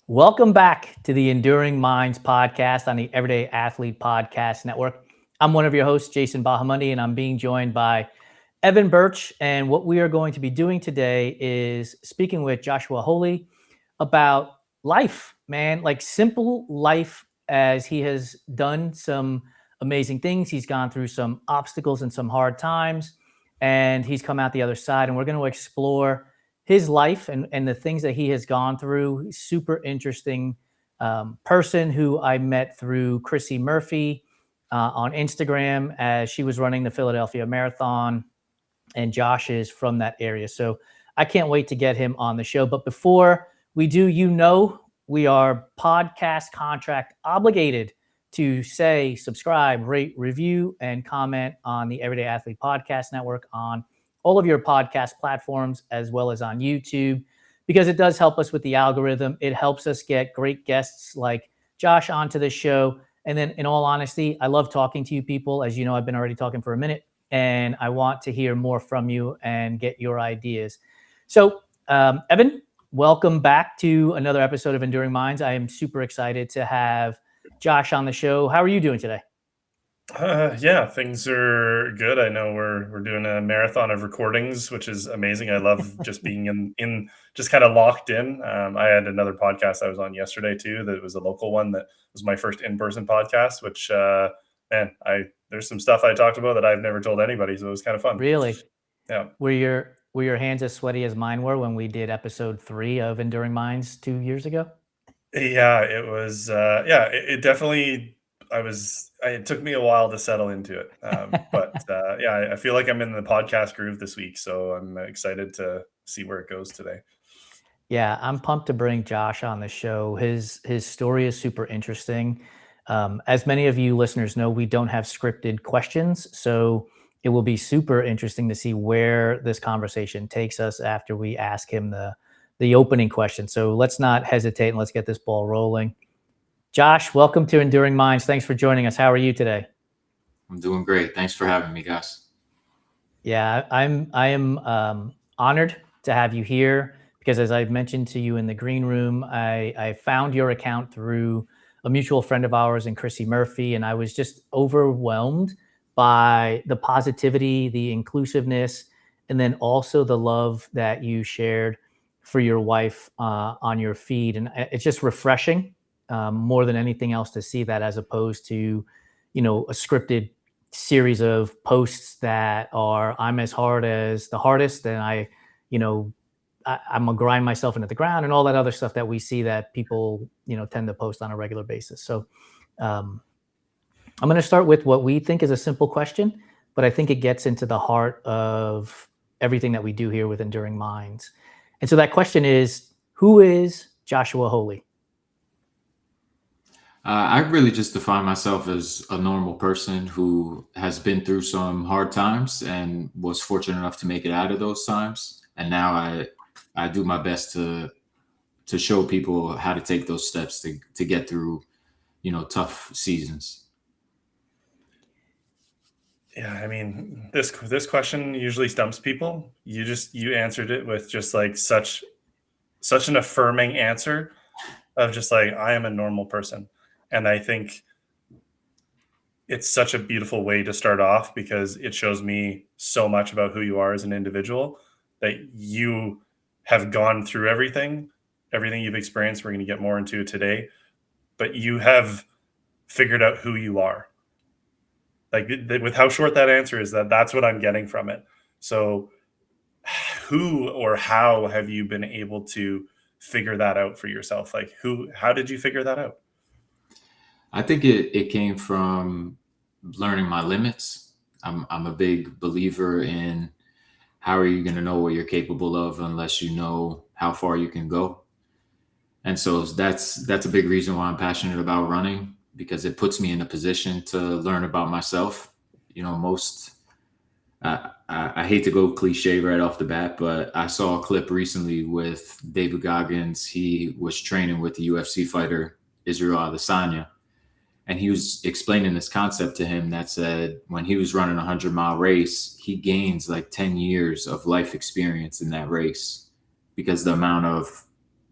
Welcome back to the Enduring Minds podcast on the Everyday Athlete Podcast Network. I'm one of your hosts, Jason Bahamundi, and I'm being joined by Evan Birch. And what we are going to be doing today is speaking with Joshua Holi about life, man, like simple life, as he has done some amazing things. He's gone through some obstacles and some hard times, and he's come out the other side. And we're going to explore his life and the things that he has gone through. Super interesting person who I met through Chrissy Murphy on Instagram as she was running the Philadelphia Marathon, and Josh is from that area. So I can't wait to get him on the show. But before we do, we are podcast contract obligated to say, subscribe, rate, review, and comment on the Everyday Athlete Podcast Network on all of your podcast platforms, as well as on YouTube, because it does help us with the algorithm. It helps us get great guests like Josh onto this show. And then, in all honesty, I love talking to you people. As you know, I've been already talking for a minute, and I want to hear more from you and get your ideas. So, Evan, welcome back to another episode of Enduring Minds. I am super excited to have Josh on the show. How are you doing today? Yeah, things are good. I know we're doing a marathon of recordings, which is amazing. I love just being in just kind of locked in. I had another podcast I was on yesterday too. That was a local one that was my first in-person podcast. Which there's some stuff I talked about that I've never told anybody, so it was kind of fun. Really? Yeah. Were your hands as sweaty as mine were when we did episode 3 of Enduring Minds 2 years ago? Yeah, it was. It definitely. It took me a while to settle into it, I feel like I'm in the podcast groove this week, so I'm excited to see where it goes today. Yeah, I'm pumped to bring Josh on the show. His story is super interesting. As many of you listeners know, we don't have scripted questions, so it will be super interesting to see where this conversation takes us after we ask him the opening question. So let's not hesitate and let's get this ball rolling. Josh, welcome to Enduring Minds. Thanks for joining us. How are you today? I'm doing great. Thanks for having me, guys. Yeah, I am honored to have you here because, as I mentioned to you in the green room, I found your account through a mutual friend of ours and Chrissy Murphy, and I was just overwhelmed by the positivity, the inclusiveness, and then also the love that you shared for your wife on your feed. And it's just refreshing more than anything else to see that, as opposed to, a scripted series of posts that are, I'm as hard as the hardest, and I'm gonna grind myself into the ground, and all that other stuff that we see that people tend to post on a regular basis. So I'm going to start with what we think is a simple question, but I think it gets into the heart of everything that we do here with Enduring Minds. And so that question is, who is Joshua Holi? I really just define myself as a normal person who has been through some hard times and was fortunate enough to make it out of those times. And now I do my best to show people how to take those steps to get through, tough seasons. Yeah, I mean, this question usually stumps people. You answered it with just like such an affirming answer of just like, I am a normal person. And I think it's such a beautiful way to start off, because it shows me so much about who you are as an individual, that you have gone through everything you've experienced. We're going to get more into it today, but you have figured out who you are. Like, with how short that answer is, that's what I'm getting from it. So who or how have you been able to figure that out for yourself? Like, how did you figure that out? I think it came from learning my limits. I'm a big believer in, how are you going to know what you're capable of unless you know how far you can go? And so that's a big reason why I'm passionate about running, because it puts me in a position to learn about myself. I hate to go cliche right off the bat, but I saw a clip recently with David Goggins. He was training with the UFC fighter Israel Adesanya. And he was explaining this concept to him that said, when he was running a 100-mile race, he gains like 10 years of life experience in that race, because the amount of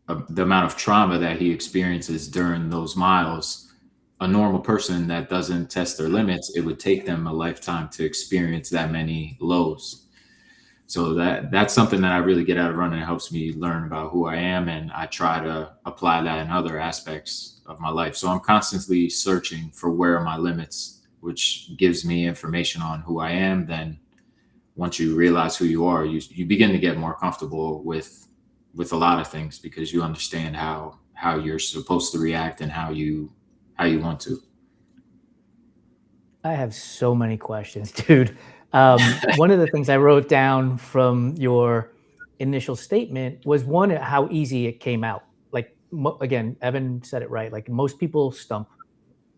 the amount of trauma that he experiences during those miles. A normal person that doesn't test their limits, it would take them a lifetime to experience that many lows. So that's something that I really get out of running. It helps me learn about who I am, and I try to apply that in other aspects of my life. So I'm constantly searching for where are my limits, which gives me information on who I am. Then once you realize who you are, you begin to get more comfortable with a lot of things, because you understand how you're supposed to react and how you want to. I have so many questions, dude. One of the things I wrote down from your initial statement was one, how easy it came out. Like, again, Evan said it right. Like, most people stump.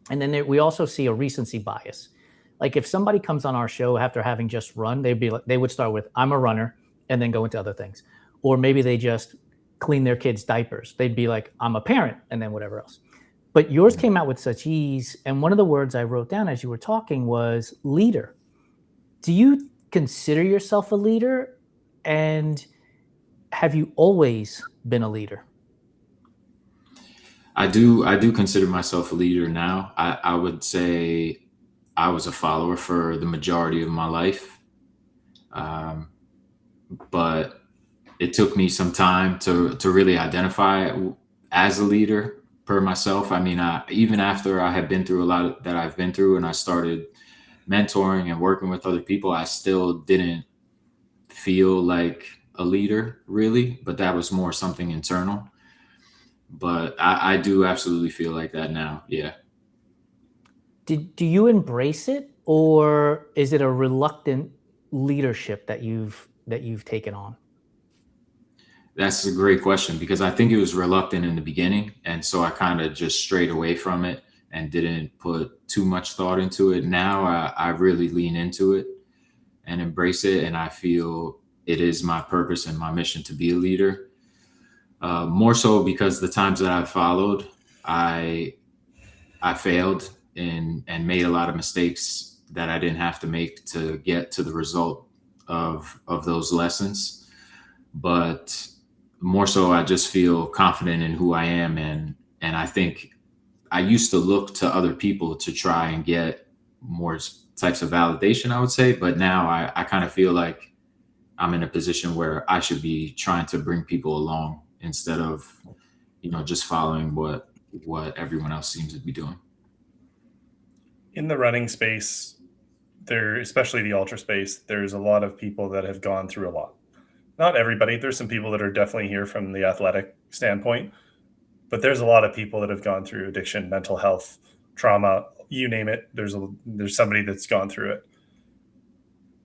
And then we also see a recency bias. Like, if somebody comes on our show after having just run, they would start with, I'm a runner, and then go into other things. Or maybe they just clean their kids' diapers. They'd be like, I'm a parent, and then whatever else. But yours came out with such ease. And one of the words I wrote down as you were talking was leader. Do you consider yourself a leader? And have you always been a leader? I do consider myself a leader now. I would say I was a follower for the majority of my life. But it took me some time to really identify as a leader per myself. I mean, even after I had been through a lot that I've been through, and I started mentoring and working with other people, I still didn't feel like a leader really, but that was more something internal. But I do absolutely feel like that now. Yeah. Do you embrace it, or is it a reluctant leadership that you've taken on? That's a great question, because I think it was reluctant in the beginning. And so I kind of just strayed away from it and didn't put too much thought into it. Now I really lean into it and embrace it. And I feel it is my purpose and my mission to be a leader. More so because the times that I've followed, I failed and made a lot of mistakes that I didn't have to make to get to the result of those lessons. But more so, I just feel confident in who I am, and I think I used to look to other people to try and get more types of validation, I would say, but now I kind of feel like I'm in a position where I should be trying to bring people along instead of, just following what everyone else seems to be doing. In the running space, especially the ultra space, there's a lot of people that have gone through a lot. Not everybody. There's some people that are definitely here from the athletic standpoint, but there's a lot of people that have gone through addiction, mental health, trauma, you name it. There's somebody that's gone through it.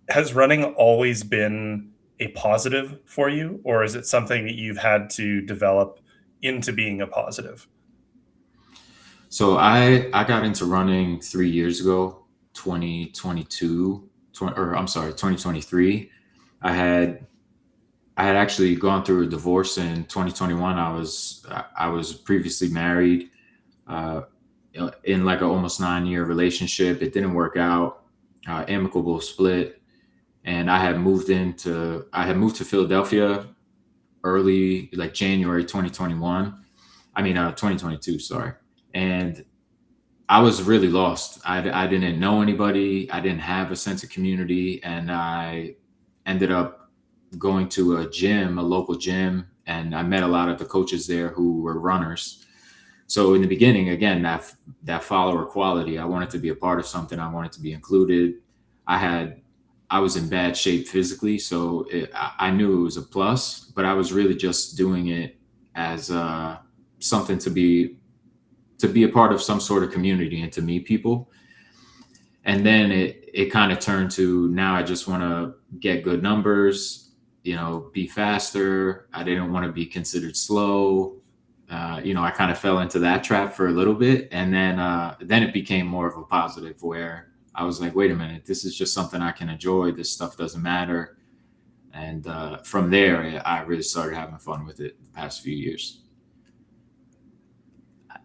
Has running always been a positive for you, or is it something that you've had to develop into being a positive? So I got into running 3 years ago, 2023. I had actually gone through a divorce in 2021. I was previously married, in like a almost 9-year relationship. It didn't work out, amicable split. And I had moved to Philadelphia early, like January 2021. 2022, sorry. And I was really lost. I didn't know anybody. I didn't have a sense of community. And I ended up going to a local gym, and I met a lot of the coaches there who were runners. So in the beginning, again, that follower quality, I wanted to be a part of something. I wanted to be included. I was in bad shape physically, so I knew it was a plus, but I was really just doing it as something to be a part of some sort of community and to meet people. And then it kind of turned to, now I just want to get good numbers, be faster. I didn't want to be considered slow. I kind of fell into that trap for a little bit. And then it became more of a positive, where I was like, wait a minute, this is just something I can enjoy. This stuff doesn't matter. And from there, I really started having fun with it the past few years.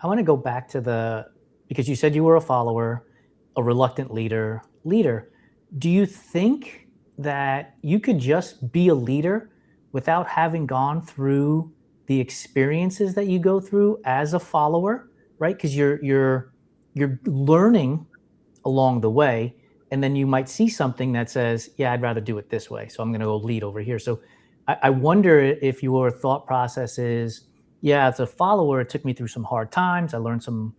I want to go back to because you said you were a follower, a reluctant leader. Do you think that you could just be a leader without having gone through the experiences that you go through as a follower, right? Because you're learning along the way, and then you might see something that says, "Yeah, I'd rather do it this way, so I'm going to go lead over here." So I wonder if your thought process is, "Yeah, as a follower, it took me through some hard times. I learned some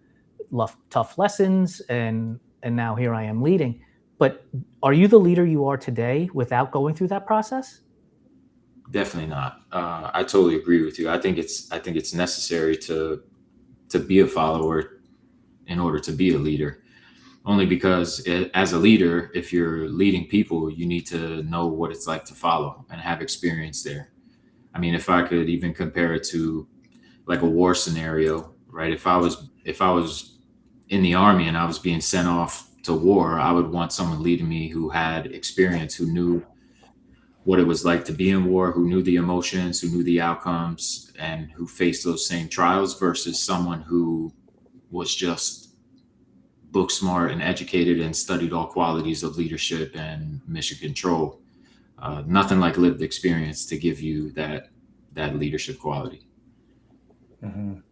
tough lessons, and now here I am leading." But are you the leader you are today without going through that process? Definitely not. I totally agree with you. I think it's necessary to be a follower in order to be a leader. Only because as a leader, if you're leading people, you need to know what it's like to follow and have experience there. I mean, if I could even compare it to like a war scenario, right? If I was in the army and I was being sent off to war, I would want someone leading me who had experience, who knew what it was like to be in war, who knew the emotions, who knew the outcomes, and who faced those same trials versus someone who was just book smart and educated and studied all qualities of leadership and mission control. Nothing like lived experience to give you that leadership quality. Mhm.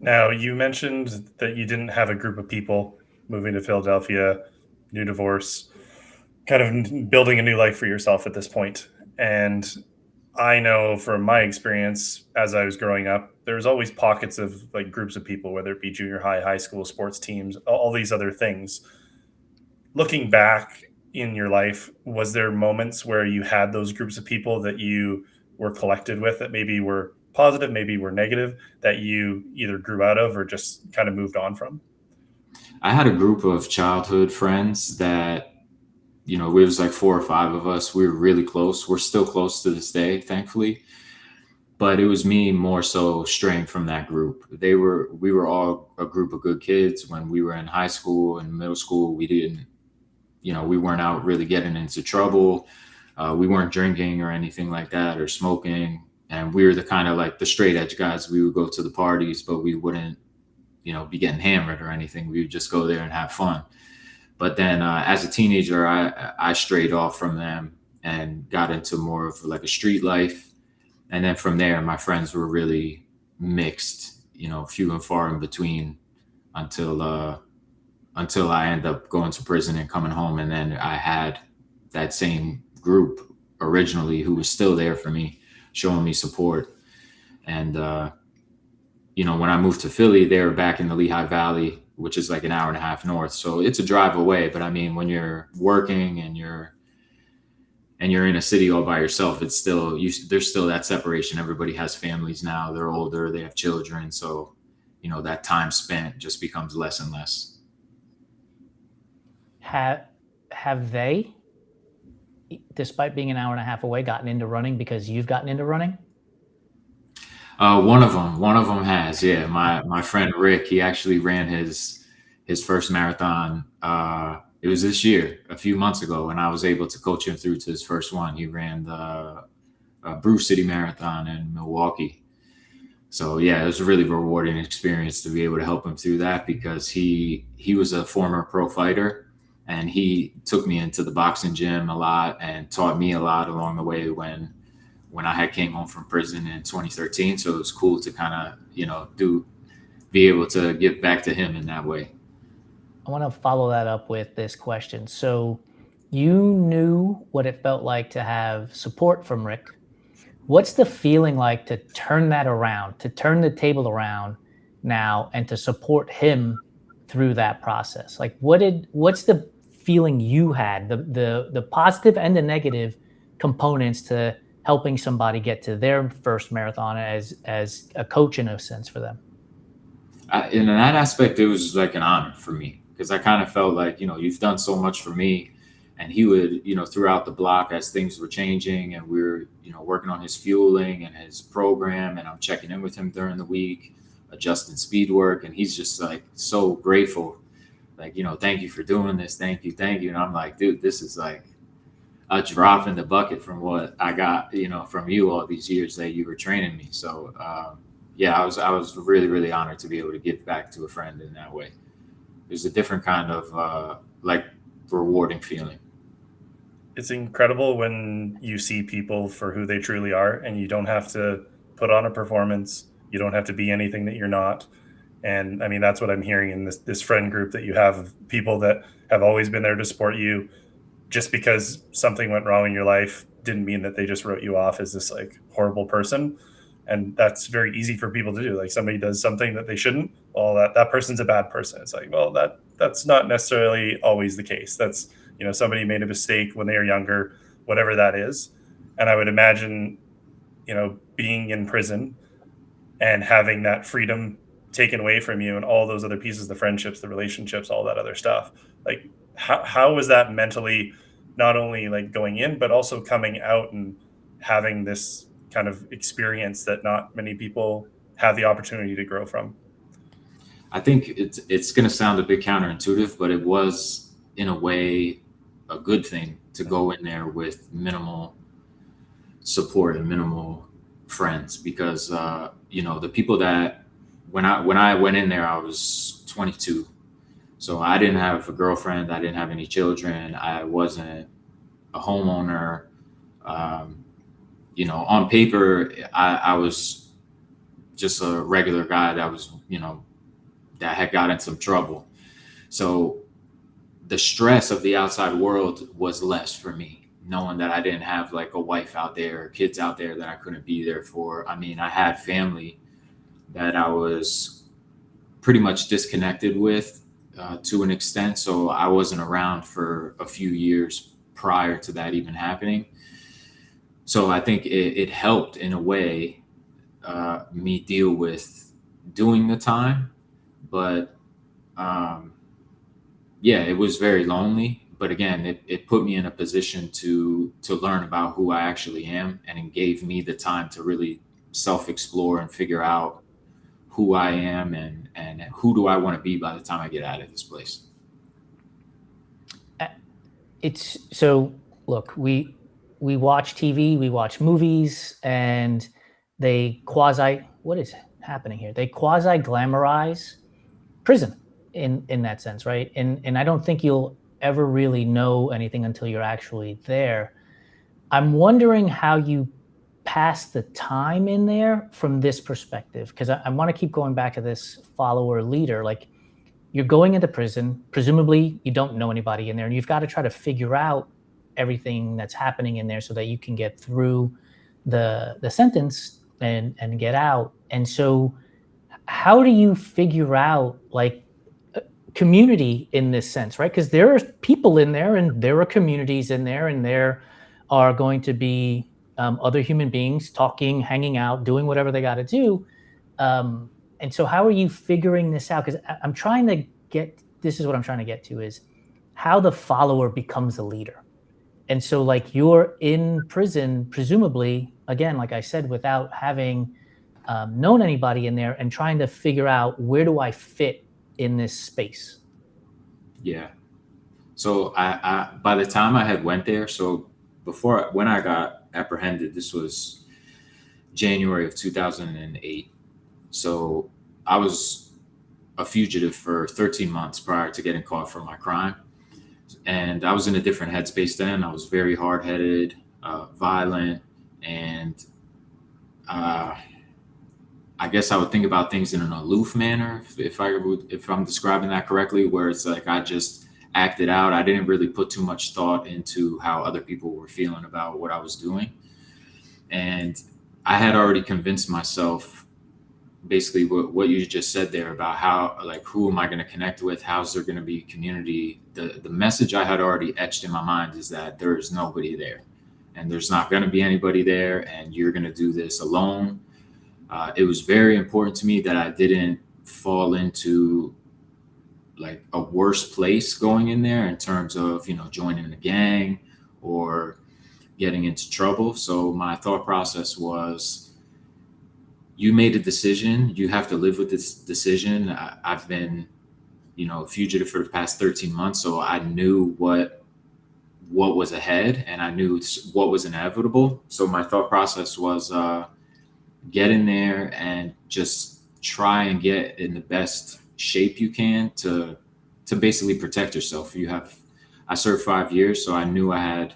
Now, you mentioned that you didn't have a group of people moving to Philadelphia, new divorce, kind of building a new life for yourself at this point. And I know from my experience as I was growing up, there's always pockets of like groups of people, whether it be junior high, high school, sports teams, all these other things. Looking back in your life, was there moments where you had those groups of people that you were collected with that maybe were positive, maybe were negative, that you either grew out of or just kind of moved on from? I had a group of childhood friends that, it was like four or five of us. We were really close. We're still close to this day, thankfully. But it was me more so straying from that group. We were all a group of good kids when we were in high school and middle school. We didn't, we weren't out really getting into trouble. We weren't drinking or anything like that or smoking. And we were the kind of like the straight edge guys. We would go to the parties, but we wouldn't, be getting hammered or anything. We would just go there and have fun. But then as a teenager, I strayed off from them and got into more of like a street life. And then from there, my friends were really mixed, few and far in between until until I ended up going to prison and coming home. And then I had that same group originally who was still there for me, showing me support. And, when I moved to Philly, they were back in the Lehigh Valley, which is like an hour and a half north. So it's a drive away. But I mean, when you're working and you're in a city all by yourself, it's still there's still that separation. Everybody has families now. They're older. They have children. So, that time spent just becomes less and less. Have they, despite being an hour and a half away, gotten into running because you've gotten into running? One of them has, yeah. My friend Rick, he actually ran his first marathon. It was this year, a few months ago, and I was able to coach him through to his first one. He ran the Bruce City Marathon in Milwaukee. So yeah, it was a really rewarding experience to be able to help him through that because he was a former pro fighter, and he took me into the boxing gym a lot and taught me a lot along the way when I had came home from prison in 2013. So it was cool to kind of, be able to give back to him in that way. I want to follow that up with this question. So you knew what it felt like to have support from Rick. What's the feeling like to turn that around, to turn the table around now and to support him through that process? Like what's the feeling you had, the positive and the negative components to helping somebody get to their first marathon as a coach in a sense for them? In that aspect, it was like an honor for me because I kind of felt like, you've done so much for me. And he would, throughout the block as things were changing and we were, working on his fueling and his program, and I'm checking in with him during the week, adjusting speed work. And he's just like so grateful, like, thank you for doing this. Thank you. Thank you. And I'm like, dude, this is like a drop in the bucket from what I got, from you all these years that you were training me. So, yeah, I was really, really honored to be able to give back to a friend in that way. It was a different kind of like rewarding feeling. It's incredible when you see people for who they truly are and you don't have to put on a performance. You don't have to be anything that you're not. And I mean, that's what I'm hearing in this friend group that you have of people that have always been there to support you. Just because something went wrong in your life didn't mean that they just wrote you off as this like horrible person. And that's very easy for people to do. Like somebody does something that they shouldn't, well, that person's a bad person. It's like, well, that's not necessarily always the case. That's, somebody made a mistake when they were younger, whatever that is. And I would imagine, being in prison and having that freedom taken away from you and all those other pieces, the friendships, the relationships, all that other stuff. Like how was that mentally, not only like going in, but also coming out and having this kind of experience that not many people have the opportunity to grow from? I think it's going to sound a bit counterintuitive, but it was in a way a good thing to go in there with minimal support and minimal friends, because the people that when I went in there, I was 22, so I didn't have a girlfriend, I didn't have any children, I wasn't a homeowner. On paper, I was just a regular guy that was, that had got in some trouble. So the stress of the outside world was less for me, knowing that I didn't have like a wife out there or kids out there that I couldn't be there for. I mean, I had family that I was pretty much disconnected with to an extent. So I wasn't around for a few years prior to that even happening. So I think it helped in a way me deal with doing the time. But it was very lonely. But again, it put me in a position to learn about who I actually am, and it gave me the time to really self-explore and figure out who I am and who do I want to be by the time I get out of this place. It's so, look, we watch TV, we watch movies, and they what is happening here? They quasi glamorize prison in that sense, right? And I don't think you'll ever really know anything until you're actually there. I'm wondering how you pass the time in there from this perspective, because I want to keep going back to this follower leader. Like, you're going into prison, presumably you don't know anybody in there, and you've got to try to figure out everything that's happening in there so that you can get through the sentence and get out. And so how do you figure out like community in this sense, right? Because there are people in there and there are communities in there, and there are going to be other human beings talking, hanging out, doing whatever they got to do. And so how are you figuring this out? Because this is what I'm trying to get to, is how the follower becomes a leader. And so like you're in prison, presumably, again, like I said, without having known anybody in there, and trying to figure out, where do I fit in this space? Yeah. So I by the time I had went there, so when I got apprehended, this was January of 2008. So I was a fugitive for 13 months prior to getting caught for my crime. And I was in a different headspace then. I was very hard-headed, violent, and I guess I would think about things in an aloof manner, if I'm describing that correctly, where it's like I just acted out. I didn't really put too much thought into how other people were feeling about what I was doing. And I had already convinced myself, basically what you just said there about how, like, who am I going to connect with? How's there going to be community? The message I had already etched in my mind is that there is nobody there, and there's not going to be anybody there, and you're going to do this alone. It was very important to me that I didn't fall into like a worse place going in there in terms of, joining a gang or getting into trouble. So my thought process was, you made a decision, you have to live with this decision. I've been, a fugitive for the past 13 months. So I knew what was ahead, and I knew what was inevitable. So my thought process was, get in there and just try and get in the best shape you can to basically protect yourself. I served 5 years, so I knew I had,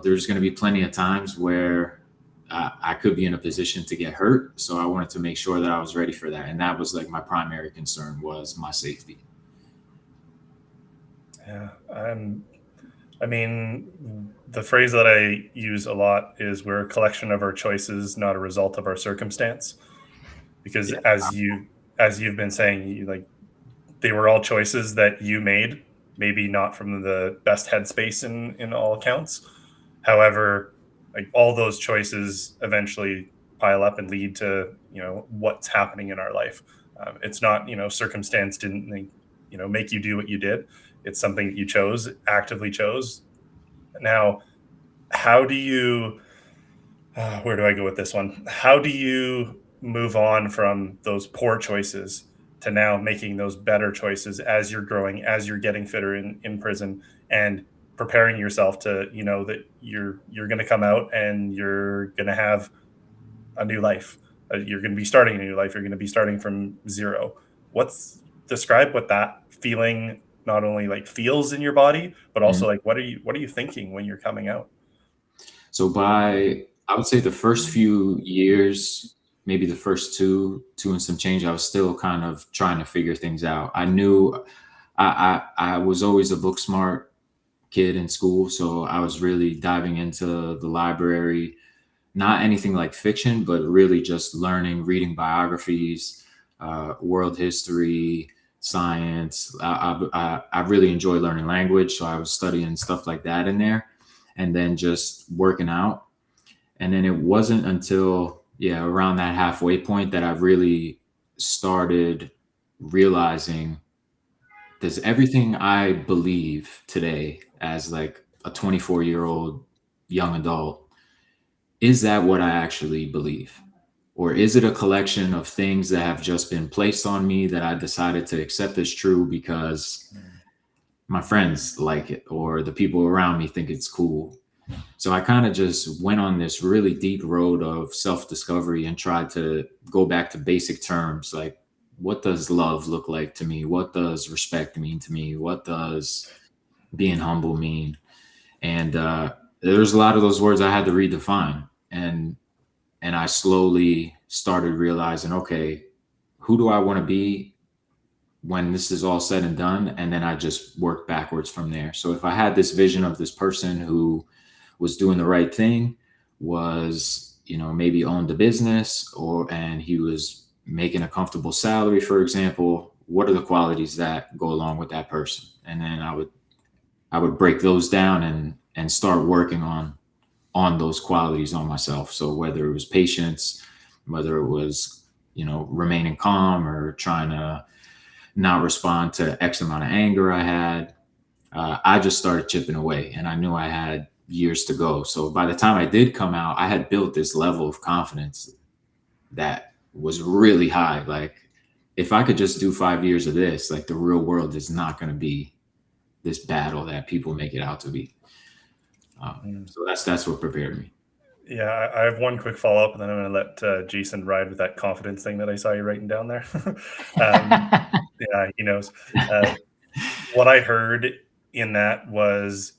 there's going to be plenty of times where I could be in a position to get hurt. So I wanted to make sure that I was ready for that. And that was like my primary concern, was my safety. Yeah. I mean, the phrase that I use a lot is, we're a collection of our choices, not a result of our circumstance. Because as you've been saying, like, they were all choices that you made, maybe not from the best headspace in all accounts. However, like, all those choices eventually pile up and lead to, what's happening in our life. It's not, circumstance didn't, make you do what you did. It's something that you chose, actively chose. Now, how do you, where do I go with this one? How do you move on from those poor choices to now making those better choices as you're growing, as you're getting fitter in prison, and preparing yourself to, that you're going to come out and you're going to have a new life. You're going to be starting a new life. You're going to be starting from zero. Describe what that feeling not only like feels in your body, but also like, what are you thinking when you're coming out? So I would say the first few years, maybe the first two and some change, I was still kind of trying to figure things out. I knew I was always a book smart kid in school. So I was really diving into the library, not anything like fiction, but really just learning, reading biographies, world history, science. I really enjoy learning language. So I was studying stuff like that in there, and then just working out. And then it wasn't until, around that halfway point that I really started realizing, does everything I believe today as like a 24-year-old young adult, is that what I actually believe? Or is it a collection of things that have just been placed on me that I decided to accept as true because my friends like it, or the people around me think it's cool? So I kind of just went on this really deep road of self-discovery and tried to go back to basic terms, like, what does love look like to me? What does respect mean to me? What does being humble mean? And there's a lot of those words I had to redefine. And I slowly started realizing, okay, who do I want to be when this is all said and done? And then I just worked backwards from there. So if I had this vision of this person who was doing the right thing, was, maybe owned a business, and he was making a comfortable salary, for example, what are the qualities that go along with that person? And then I would break those down and start working on those qualities on myself. So whether it was patience, whether it was, remaining calm, or trying to not respond to X amount of anger I had, I just started chipping away, and I knew I had years to go. So by the time I did come out, I had built this level of confidence that was really high. Like, if I could just do 5 years of this, like, the real world is not going to be this battle that people make it out to be. So that's what prepared me. Yeah, I have one quick follow up, and then I'm going to let Jason ride with that confidence thing that I saw you writing down there. Yeah, he knows. What I heard in that was,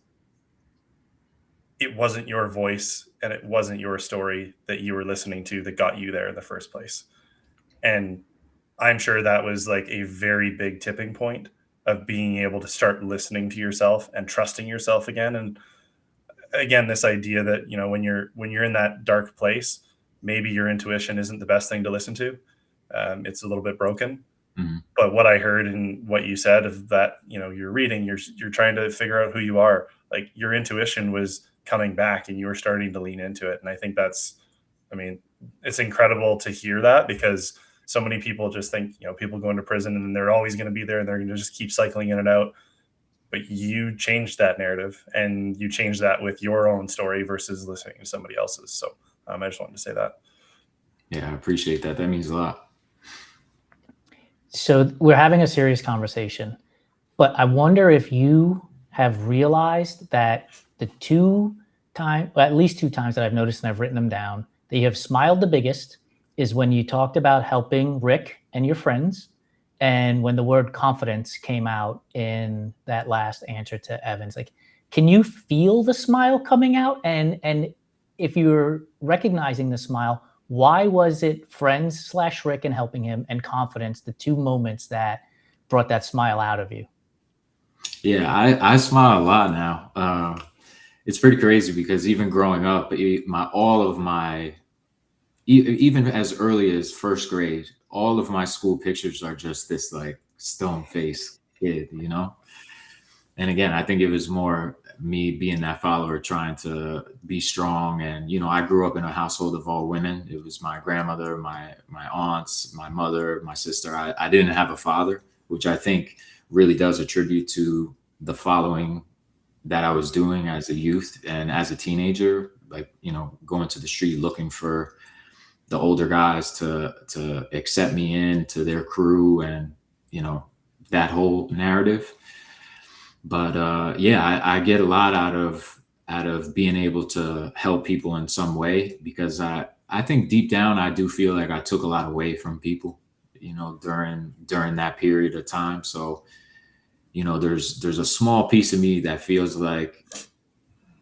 it wasn't your voice and it wasn't your story that you were listening to that got you there in the first place. And I'm sure that was like a very big tipping point of being able to start listening to yourself and trusting yourself again. And again, this idea that, when you're in that dark place, maybe your intuition isn't the best thing to listen to. It's a little bit broken. Mm-hmm. But what I heard in what you said of that, you're reading, you're trying to figure out who you are. Like, your intuition was coming back and you were starting to lean into it. And I think it's incredible to hear that, because so many people just think, people go into prison and they're always going to be there and they're going to just keep cycling in and out. But you changed that narrative, and you changed that with your own story versus listening to somebody else's. So I just wanted to say that. Yeah, I appreciate that. That means a lot. So we're having a serious conversation, but I wonder if you have realized that at least 2 times that I've noticed, and I've written them down, that you have smiled the biggest is when you talked about helping Rick and your friends, and when the word confidence came out in that last answer to Evans. Like, can you feel the smile coming out? And if you're recognizing the smile, why was it friends / Rick and helping him and confidence, the two moments that brought that smile out of you? Yeah, I smile a lot now. It's pretty crazy because even growing up, even as early as first grade, all of my school pictures are just this like stone face kid, you know? And again, I think it was more me being that follower, trying to be strong. And, I grew up in a household of all women. It was my grandmother, my aunts, my mother, my sister. I didn't have a father, which I think really does attribute to the following that I was doing as a youth and as a teenager, like, going to the street looking for the older guys to accept me into their crew and, that whole narrative. But yeah, I get a lot out of being able to help people in some way, because I think deep down I do feel like I took a lot away from people, during that period of time. So, there's a small piece of me that feels like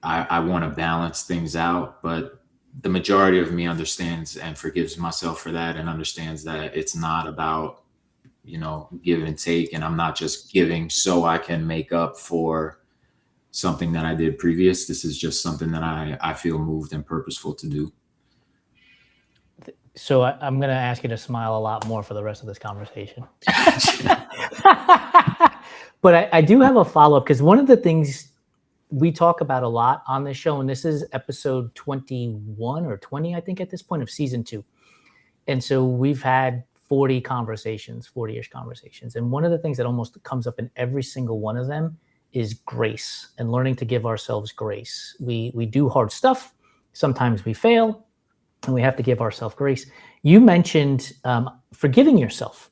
I want to balance things out, but the majority of me understands and forgives myself for that, and understands that it's not about, give and take. And I'm not just giving so I can make up for something that I did previous. This is just something that I feel moved and purposeful to do. So I'm going to ask you to smile a lot more for the rest of this conversation. But I do have a follow-up, because one of the things we talk about a lot on this show, and this is episode 21 or 20, I think, at this point of season 2. And so we've had 40-ish conversations. And one of the things that almost comes up in every single one of them is grace, and learning to give ourselves grace. We do hard stuff. Sometimes we fail, and we have to give ourselves grace. You mentioned forgiving yourself.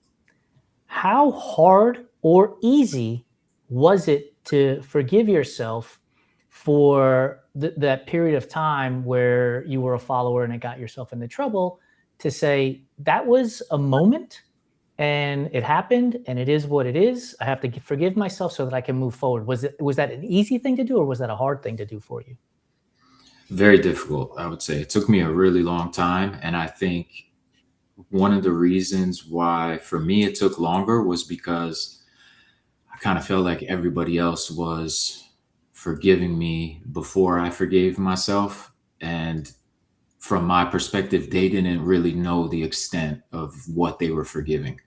How hard or easy was it to forgive yourself for that period of time where you were a follower and it got yourself into trouble, to say that was a moment and it happened and it is what it is? I have to forgive myself so that I can move forward. Was that an easy thing to do, or was that a hard thing to do for you? Very difficult, I would say. It took me a really long time. And I think one of the reasons why for me it took longer was because I kind of felt like everybody else was forgiving me before I forgave myself. And from my perspective, they didn't really know the extent of what they were forgiving.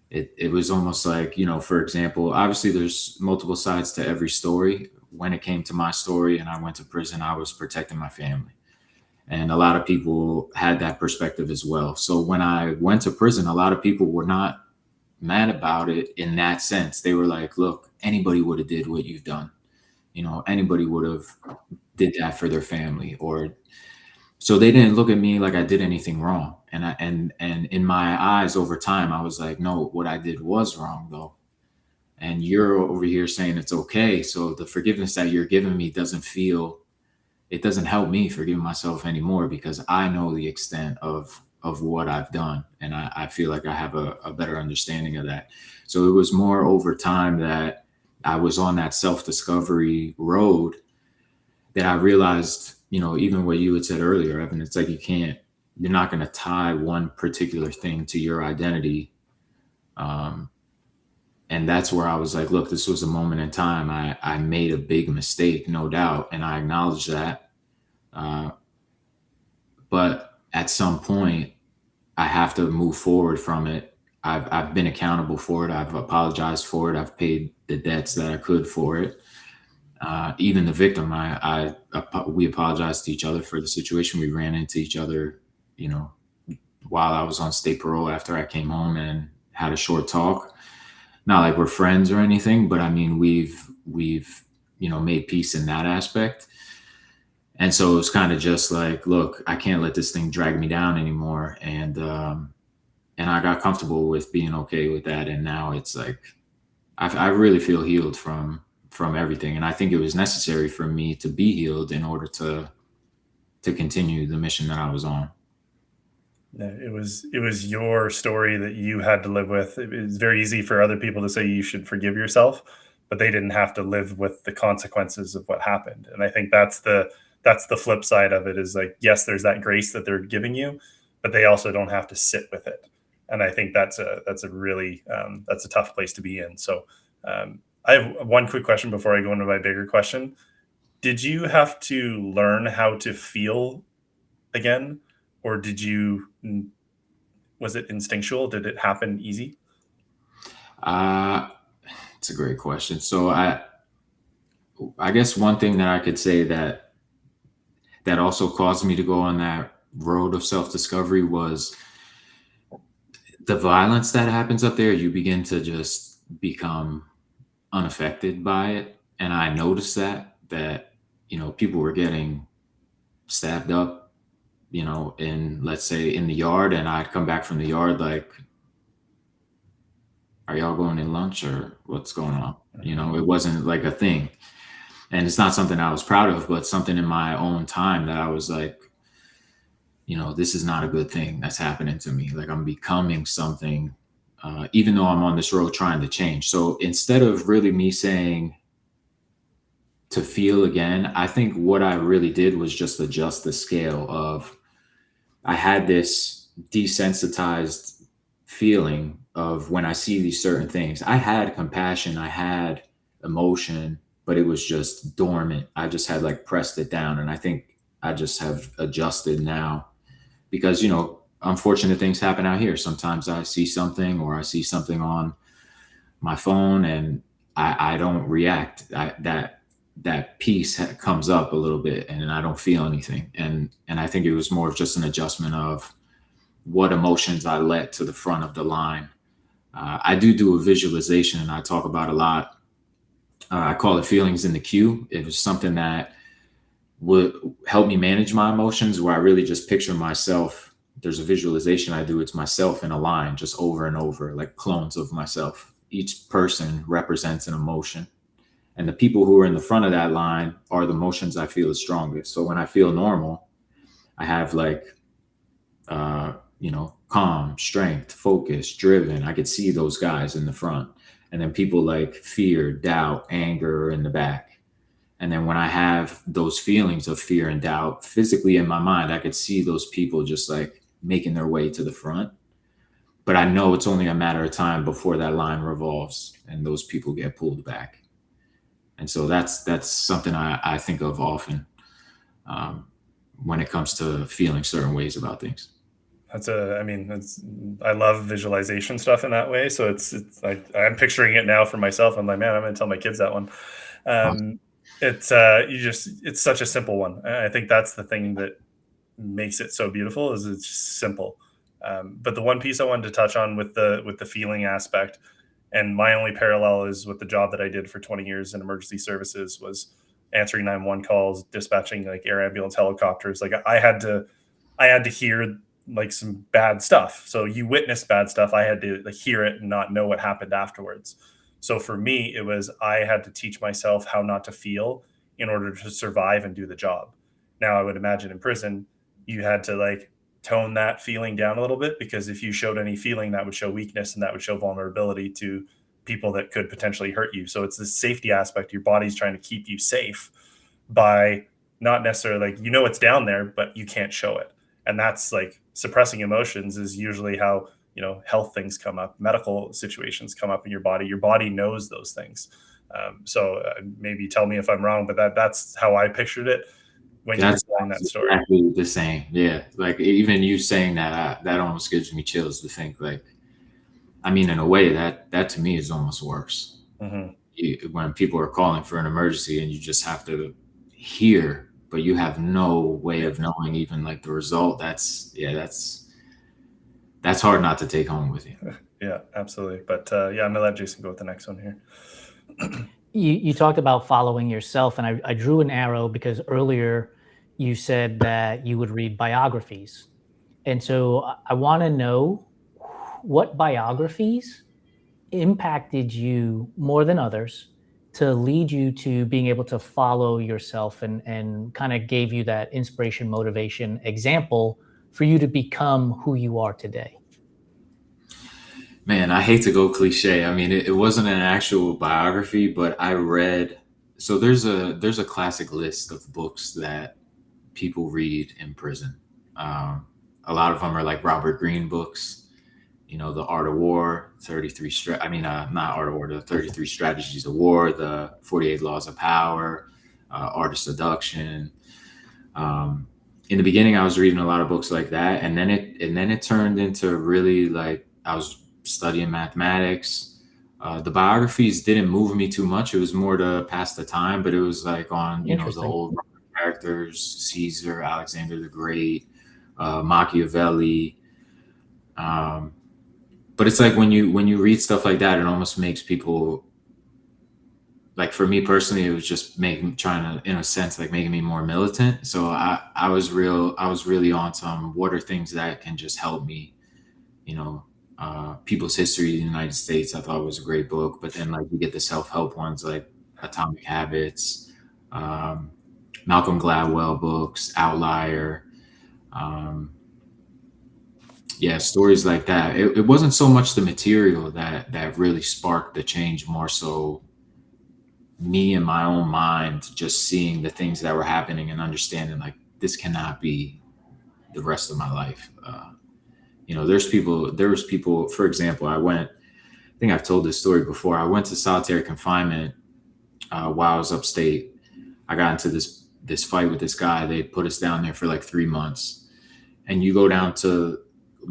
It was almost like, for example, obviously there's multiple sides to every story. When it came to my story and I went to prison, I was protecting my family. And a lot of people had that perspective as well. So when I went to prison, a lot of people were not mad about it in that sense. They were like, look, anybody would have did what you've done. Anybody would have did that for their family. Or so they didn't look at me like I did anything wrong. And in my eyes over time, I was like, no, what I did was wrong though. And you're over here saying it's okay. So the forgiveness that you're giving me doesn't help me forgive myself anymore, because I know the extent of what I've done. And I feel like I have a better understanding of that. So it was more over time that I was on that self-discovery road that I realized, even what you had said earlier, Evan, it's like you're not going to tie one particular thing to your identity. And that's where I was like, look, this was a moment in time. I made a big mistake, no doubt. And I acknowledge that. But at some point, I have to move forward from it. I've been accountable for it. I've apologized for it. I've paid the debts that I could for it. Even the victim, we apologized to each other for the situation. We ran into each other, while I was on state parole after I came home, and had a short talk. Not like we're friends or anything, but I mean, we've made peace in that aspect. And so it was kind of just like, look, I can't let this thing drag me down anymore. And I got comfortable with being okay with that. And now it's like, I really feel healed from everything. And I think it was necessary for me to be healed in order to continue the mission that I was on. It was your story that you had to live with. It was very easy for other people to say you should forgive yourself, but they didn't have to live with the consequences of what happened. And I think that's that's the flip side of it, is like, yes, there's that grace that they're giving you, but they also don't have to sit with it. And I think that's a really that's a tough place to be in. So I have one quick question before I go into my bigger question. Did you have to learn how to feel again, or was it instinctual? Did it happen easy? It's a great question. So I guess one thing that I could say that also caused me to go on that road of self-discovery was the violence that happens up there. You begin to just become unaffected by it. And I noticed that, people were getting stabbed up, in, let's say, in the yard, and I'd come back from the yard like, are y'all going in lunch or what's going on? It wasn't like a thing. And it's not something I was proud of, but something in my own time that I was like, this is not a good thing that's happening to me. Like, I'm becoming something, even though I'm on this road trying to change. So instead of really me saying to feel again, I think what I really did was just adjust the scale of, I had this desensitized feeling of when I see these certain things. I had compassion, I had emotion, but it was just dormant. I just had like pressed it down. And I think I just have adjusted now because, unfortunate things happen out here. Sometimes I see something or I see something on my phone and I don't react. That piece comes up a little bit and I don't feel anything. And I think it was more of just an adjustment of what emotions I let to the front of the line. I do a visualization and I talk about a lot. I call it feelings in the queue. It was something that would help me manage my emotions, where I really just picture myself. There's a visualization I do. It's myself in a line just over and over, like clones of myself. Each person represents an emotion. And the people who are in the front of that line are the emotions I feel is strongest. So when I feel normal, I have like, calm, strength, focus, driven. I could see those guys in the front. And then people like fear, doubt, anger are in the back. And then when I have those feelings of fear and doubt physically in my mind, I could see those people just like making their way to the front. But I know it's only a matter of time before that line revolves and those people get pulled back. And so that's something I think of often when it comes to feeling certain ways about things. I love visualization stuff in that way. So it's like, I'm picturing it now for myself. I'm like, man, I'm going to tell my kids that one. Awesome. It's such a simple one. I think that's the thing that makes it so beautiful, is it's just simple. But the one piece I wanted to touch on with the feeling aspect, and my only parallel is with the job that I did for 20 years in emergency services, was answering 911 calls, dispatching like air ambulance helicopters. Like I had to hear like some bad stuff. So you witness bad stuff. I had to like hear it and not know what happened afterwards. So for me, it was, I had to teach myself how not to feel in order to survive and do the job. Now I would imagine in prison, you had to like tone that feeling down a little bit, because if you showed any feeling, that would show weakness and that would show vulnerability to people that could potentially hurt you. So it's the safety aspect. Your body's trying to keep you safe by not necessarily like, it's down there, but you can't show it. And that's like, suppressing emotions is usually how, health things come up, medical situations come up in your body. Your body knows those things. So maybe tell me if I'm wrong, but that's how I pictured it when you were telling that story. Exactly the same. Yeah. Like even you saying that, that almost gives me chills to think like, in a way that to me is almost worse. Mm-hmm. When people are calling for an emergency and you just have to hear, but you have no way of knowing even like the result. That's hard not to take home with you. Yeah, absolutely. But I'm gonna let Jason go with the next one here. You talked about following yourself, and I drew an arrow because earlier you said that you would read biographies. And so I want to know what biographies impacted you more than others to lead you to being able to follow yourself and kind of gave you that inspiration, motivation, example for you to become who you are today. Man, I hate to go cliche. It wasn't an actual biography, but I read, so there's a classic list of books that people read in prison. A lot of them are like Robert Greene books, The Art of War, 33, not Art of War, the 33 Strategies of War, the 48 Laws of Power, Art of Seduction. In the beginning, I was reading a lot of books like that. And then it turned into really like, I was studying mathematics. The biographies didn't move me too much. It was more to pass the time, but it was like on, the old characters, Caesar, Alexander the Great, Machiavelli. But it's like when you read stuff like that, it almost makes people, like for me personally, it was just making me more militant. So I was really on some, what are things that can just help me, People's History of the United States, I thought was a great book. But then like you get the self-help ones like Atomic Habits, Malcolm Gladwell books, Outlier. Stories like that. It wasn't so much the material that really sparked the change, more so me in my own mind, just seeing the things that were happening and understanding like this cannot be the rest of my life. There was people, for example, I think I've told this story before. I went to solitary confinement while I was upstate. I got into this fight with this guy. They put us down there for like 3 months, and you go down to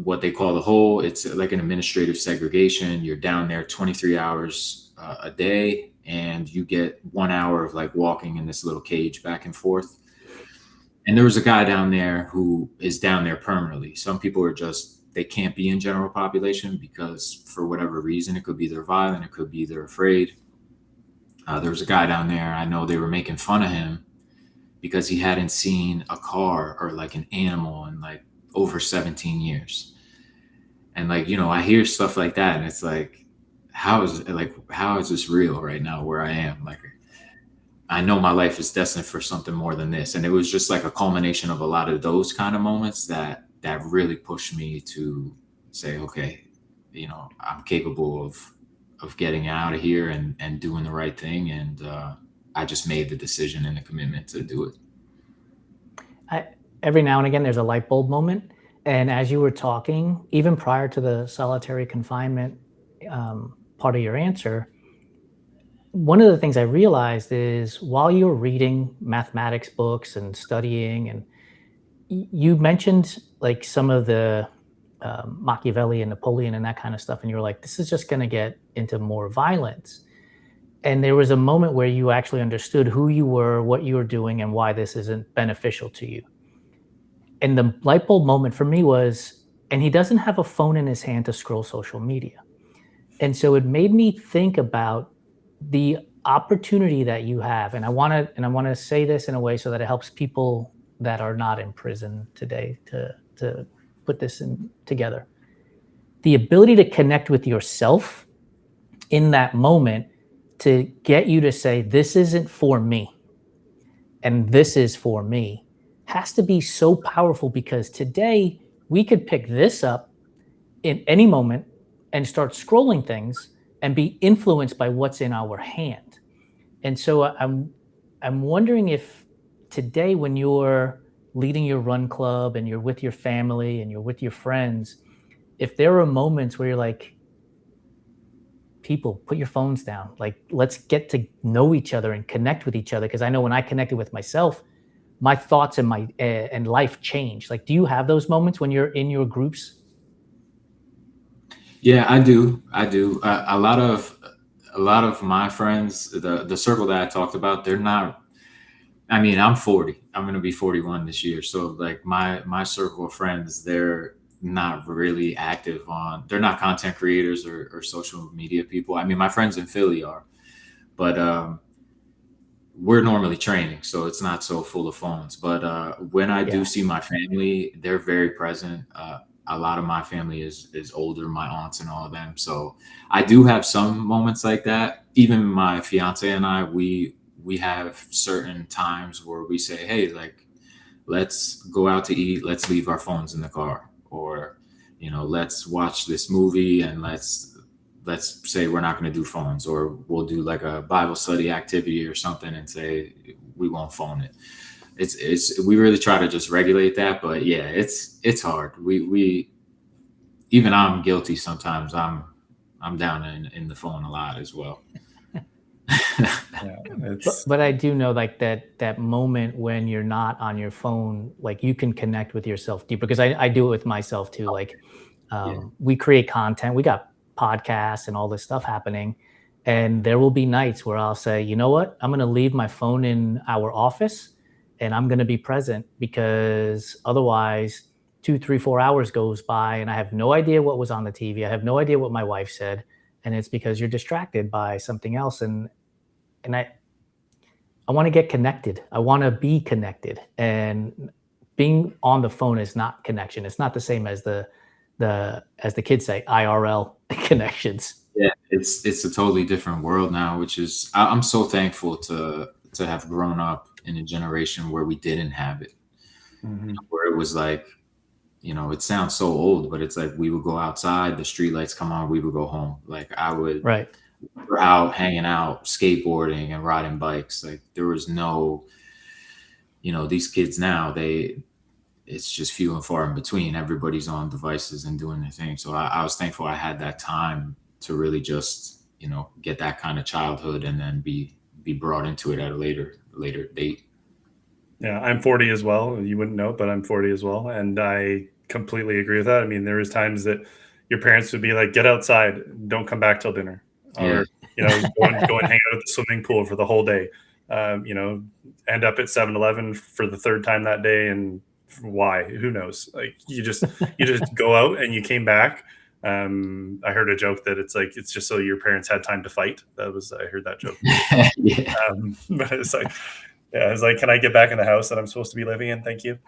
what they call the hole. It's like an administrative segregation. You're down there 23 hours a day, and you get 1 hour of like walking in this little cage back and forth. And there was a guy down there who is down there permanently. Some people are they can't be in general population because for whatever reason, it could be they're violent, it could be they're afraid. There was a guy down there, I know they were making fun of him because he hadn't seen a car or like an animal in like over 17 years. And like, I hear stuff like that, and it's like, how is this real right now where I am? Like, I know my life is destined for something more than this. And it was just like a culmination of a lot of those kind of moments that really pushed me to say, okay, I'm capable of getting out of here and doing the right thing. And I just made the decision and the commitment to do it. Every now and again, there's a light bulb moment. And as you were talking, even prior to the solitary confinement part of your answer, one of the things I realized is while you're reading mathematics books and studying, and you mentioned like some of the Machiavelli and Napoleon and that kind of stuff, and you were like, this is just going to get into more violence. And there was a moment where you actually understood who you were, what you were doing, and why this isn't beneficial to you. And the light bulb moment for me was, and he doesn't have a phone in his hand to scroll social media. And so it made me think about the opportunity that you have. And I want to say this in a way so that it helps people that are not in prison today to put this together. The ability to connect with yourself in that moment to get you to say, this isn't for me, and this is for me, has to be so powerful, because today we could pick this up in any moment and start scrolling things and be influenced by what's in our hand. And so I'm wondering if today, when you're leading your run club and you're with your family and you're with your friends, if there are moments where you're like, people, put your phones down, like let's get to know each other and connect with each other. Because I know when I connected with myself, my thoughts and my and life changed. Like, do you have those moments when you're in your groups? Yeah, I do. A lot of my friends, the circle that I talked about, they're not. I mean, I'm 40. I'm going to be 41 this year. So like my circle of friends, they're not really active they're not content creators or social media people. I mean, my friends in Philly are, but we're normally training, so it's not so full of phones. But when I do see my family, they're very present. A lot of my family is older, my aunts and all of them. So I do have some moments like that. Even my fiance and I, we have certain times where we say, hey, like, let's go out to eat. Let's leave our phones in the car, or, let's watch this movie and let's say we're not going to do phones, or we'll do like a Bible study activity or something and say we won't phone it. we really try to just regulate that, but yeah, it's hard. We even I'm guilty sometimes. I'm down in the phone a lot as well. Yeah, But I do know like that moment when you're not on your phone, like you can connect with yourself deeper because I do it with myself too. Like we create content, we got podcasts and all this stuff happening. And there will be nights where I'll say, you know what, I'm going to leave my phone in our office and I'm going to be present because otherwise 2, 3, 4 hours goes by and I have no idea what was on the TV. I have no idea what my wife said. And it's because you're distracted by something else. And I want to get connected. I want to be connected. And being on the phone is not connection. It's not the same as the as the kids say, IRL connections. Yeah, it's a totally different world now, which is I'm so thankful to have grown up in a generation where we didn't have it. Where it was like, it sounds so old, but it's like we would go outside, the street lights come on, we would go home. Like we're out hanging out, skateboarding and riding bikes. Like there was no, these kids now, it's just few and far in between. Everybody's on devices and doing their thing. So I was thankful I had that time to really just, get that kind of childhood and then be brought into it at a later date. Yeah, I'm 40 as well. You wouldn't know, but I'm 40 as well. And I completely agree with that. I mean, there was times that your parents would be like, get outside, don't come back till dinner. Or, go and hang out at the swimming pool for the whole day. End up at 7-Eleven for the third time that day. And why? Who knows? Like you just go out and you came back. I heard a joke that it's just so your parents had time to fight. I heard that joke. But it's like, yeah, it's like, can I get back in the house that I'm supposed to be living in? Thank you.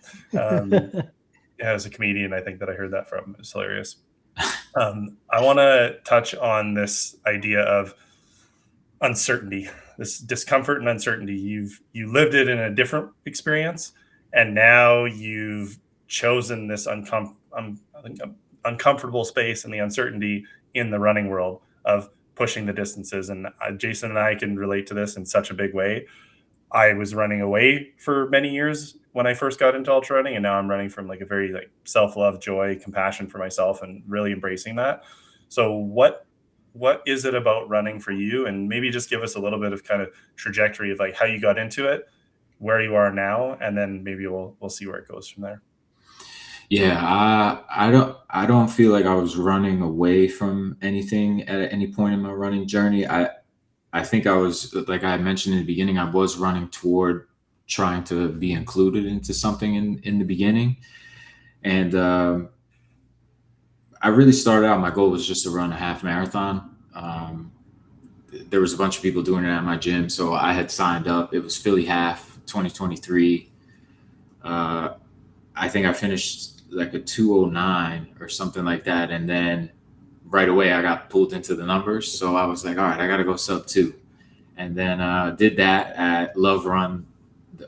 As a comedian, I think that I heard that from. It's hilarious. I want to touch on this idea of uncertainty, this discomfort and uncertainty. You lived it in a different experience, and now you've chosen this uncomfortable space and the uncertainty in the running world of pushing the distances. And Jason and I can relate to this in such a big way. I was running away for many years when I first got into ultra running, and now I'm running from like a very self-love, joy, compassion for myself, and really embracing that. So what is it about running for you? And maybe just give us a little bit of kind of trajectory of like how you got into it, where you are now, and then maybe we'll see where it goes from there. Yeah, I don't feel like I was running away from anything at any point in my running journey. I think I was, like I mentioned in the beginning, I was running toward trying to be included into something in the beginning. And I really started out, my goal was just to run a half marathon. There was a bunch of people doing it at my gym, so I had signed up. It was Philly Half 2023. I think I finished like a 2:09 or something like that. And then right away I got pulled into the numbers. So I was like, all right, I got to go sub 2. And then did that at Love Run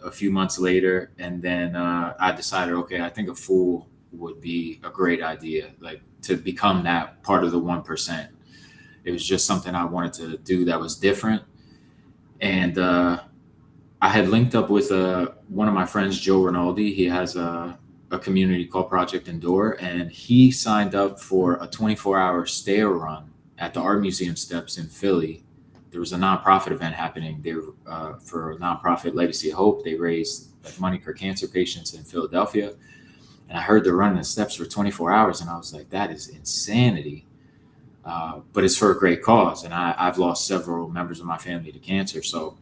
a few months later. And then I decided, okay, I think a full would be a great idea, like to become that part of the 1%. It was just something I wanted to do that was different. And I had linked up with one of my friends, Joe Rinaldi. He has a community called Project Endure, and he signed up for a 24-hour stair run at the Art Museum steps in Philly. There was a nonprofit event happening there for a nonprofit, Legacy of Hope. They raised money for cancer patients in Philadelphia. And I heard they're running the steps for 24 hours, and I was like, that is insanity. But it's for a great cause. And I've lost several members of my family to cancer. So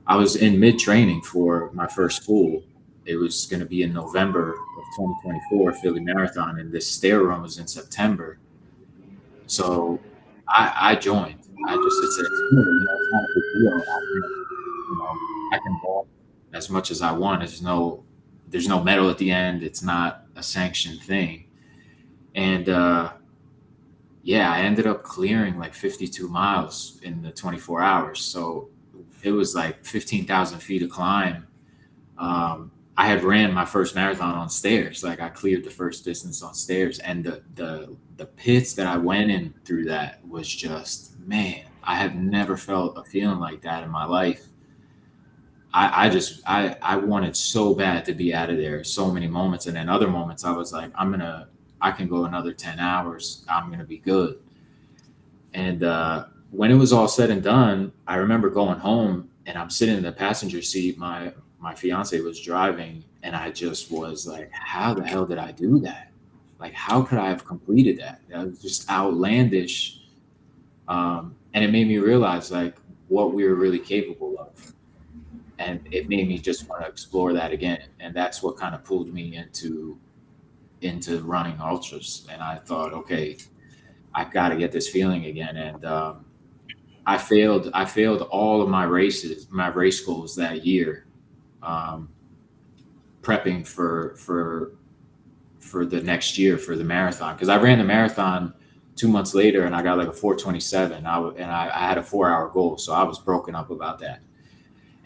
I was in mid-training for my first full. It was going to be in November of 2024, Philly Marathon, and this stair run was in September. So I joined. It's not a big deal. I can walk as much as I want. There's no medal at the end. It's not a sanctioned thing. And I ended up clearing like 52 miles in the 24 hours. So it was like 15,000 feet of climb. I had ran my first marathon on stairs. Like I cleared the first distance on stairs, and the pits that I went in through that was just, man, I have never felt a feeling like that in my life. I wanted so bad to be out of there so many moments. And then other moments I was like, I can go another 10 hours. I'm going to be good. And when it was all said and done, I remember going home and I'm sitting in the passenger seat. My fiance was driving, and I just was like, how the hell did I do that? Like, how could I have completed that? That was just outlandish. And it made me realize like what we were really capable of. And it made me just want to explore that again. And that's what kind of pulled me into running ultras. And I thought, okay, I've got to get this feeling again. And I failed all of my race goals that year, prepping for the next year for the marathon, because I ran the marathon 2 months later and I got like a 4:27. I had a 4-hour goal, so I was broken up about that.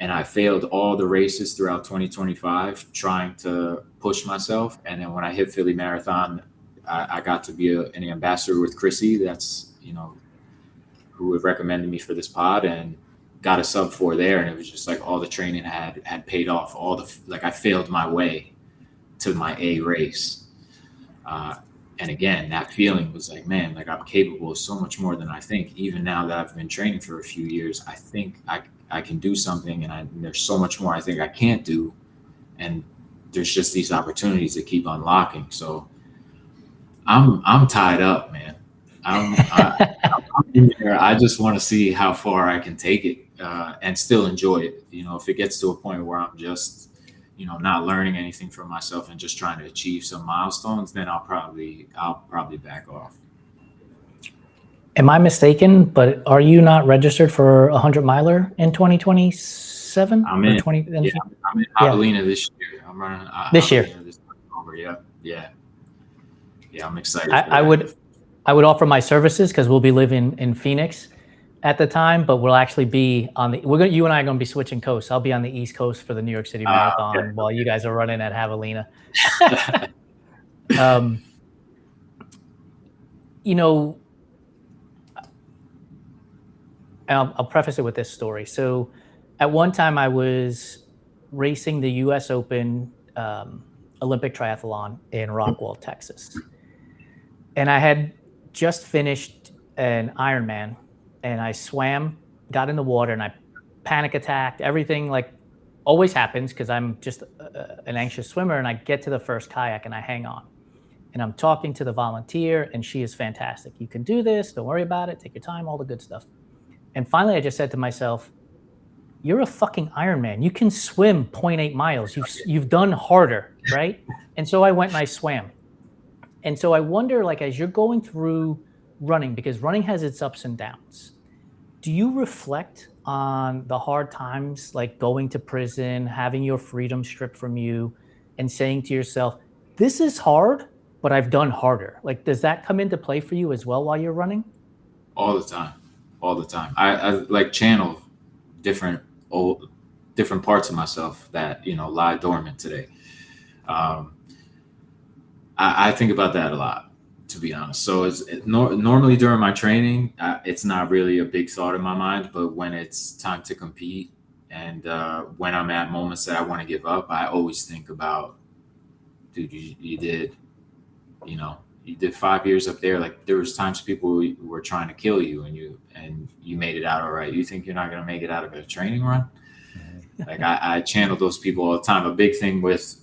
And I failed all the races throughout 2025 trying to push myself. And then when I hit Philly Marathon, I got to be an ambassador with Chrissy. That's, who had recommended me for this pod, and got a sub 4 there. And it was just like all the training had paid off. I failed my way to my A race. And again, that feeling was like, man, like I'm capable of so much more than I think. Even now that I've been training for a few years, I think I can do something, and there's so much more I think I can't do. And there's just these opportunities that keep unlocking. So I'm tied up, man. I'm in there. I just want to see how far I can take it, and still enjoy it. If it gets to a point where I'm just, not learning anything from myself and just trying to achieve some milestones, then I'll probably back off. Am I mistaken? But are you not registered for a 100-miler in 2027? I'm in Javelina this year. I'm running this year. This October. Yeah. I'm excited. I would offer my services, because we'll be living in Phoenix at the time, but we'll actually be you and I are going to be switching coasts. I'll be on the East Coast for the New York City Marathon, while you guys are running at Javelina. I'll preface it with this story. So at one time I was racing the US Open Olympic triathlon in Rockwall, Texas. And I had just finished an Ironman, and I swam, got in the water, and I panic attacked. Everything like always happens, because I'm just an anxious swimmer, and I get to the first kayak and I hang on. And I'm talking to the volunteer, and she is fantastic. You can do this. Don't worry about it. Take your time, all the good stuff. And finally, I just said to myself, you're a fucking Ironman. You can swim 0.8 miles. You've done harder, right? And so I went and I swam. And so I wonder, like, as you're going through running, because running has its ups and downs, do you reflect on the hard times, like going to prison, having your freedom stripped from you, and saying to yourself, this is hard, but I've done harder? Like, does that come into play for you as well while you're running? All the time. I like channel different parts of myself that, lie dormant today. I think about that a lot, to be honest. So normally during my training, it's not really a big thought in my mind, but when it's time to compete, and when I'm at moments that I want to give up, I always think about, dude, you did 5 years up there. Like, there was times people were trying to kill you, and you made it out all right. You think you're not going to make it out of a training run? Like, I channel those people all the time. A big thing with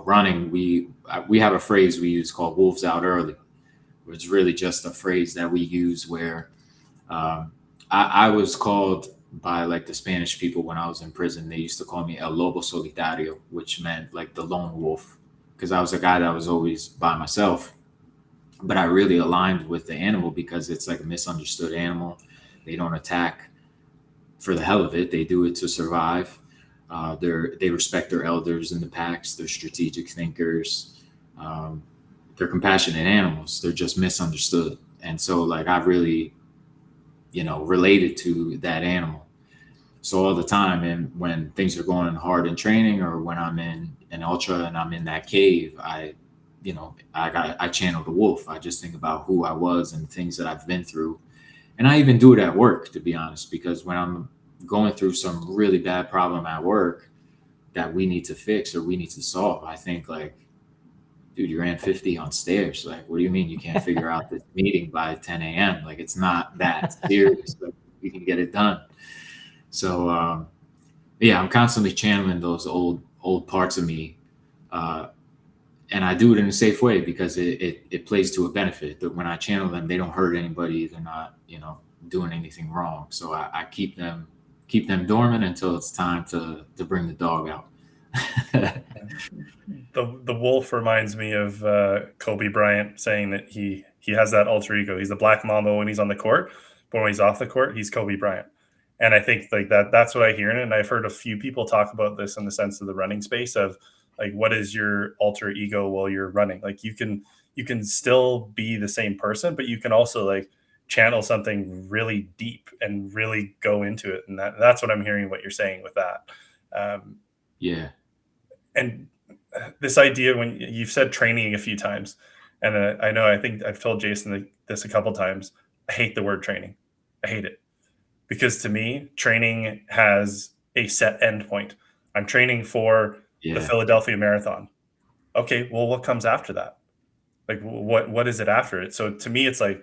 running, we have a phrase we use called "wolves out early," which is really just a phrase that we use where I was called by like the Spanish people when I was in prison. They used to call me El Lobo Solitario, which meant like the lone wolf, because I was a guy that was always by myself. But I really aligned with the animal because it's like a misunderstood animal. They don't attack for the hell of it. They do it to survive. They respect their elders in the packs. They're strategic thinkers. They're compassionate animals. They're just misunderstood. And so like I really, related to that animal. So all the time, and when things are going hard in training, or when I'm in an ultra and I'm in that cave, I channel the wolf. I just think about who I was and things that I've been through. And I even do it at work, to be honest, because when I'm going through some really bad problem at work that we need to fix or we need to solve, I think like, dude, you ran 50 on stairs. Like, what do you mean you can't figure out this meeting by 10 a.m.? Like, it's not that serious. Like, we can get it done. So, yeah, I'm constantly channeling those old parts of me. And I do it in a safe way because it plays to a benefit. That when I channel them, they don't hurt anybody. They're not, doing anything wrong. So I keep them dormant until it's time to bring the dog out. The wolf reminds me of Kobe Bryant saying that he has that alter ego. He's the Black Mamba when he's on the court, but when he's off the court, he's Kobe Bryant. And I think like that's what I hear in it. And I've heard a few people talk about this in the sense of the running space of like, what is your alter ego while you're running? Like you can still be the same person, but you can also like channel something really deep and really go into it. And that's what I'm hearing what you're saying with that. Yeah. And this idea when you've said training a few times, and I think I've told Jason this a couple times, I hate the word training. I hate it because to me, training has a set endpoint. I'm training for the Philadelphia Marathon. Okay, well, what comes after that? Like, what is it after it? So to me, it's like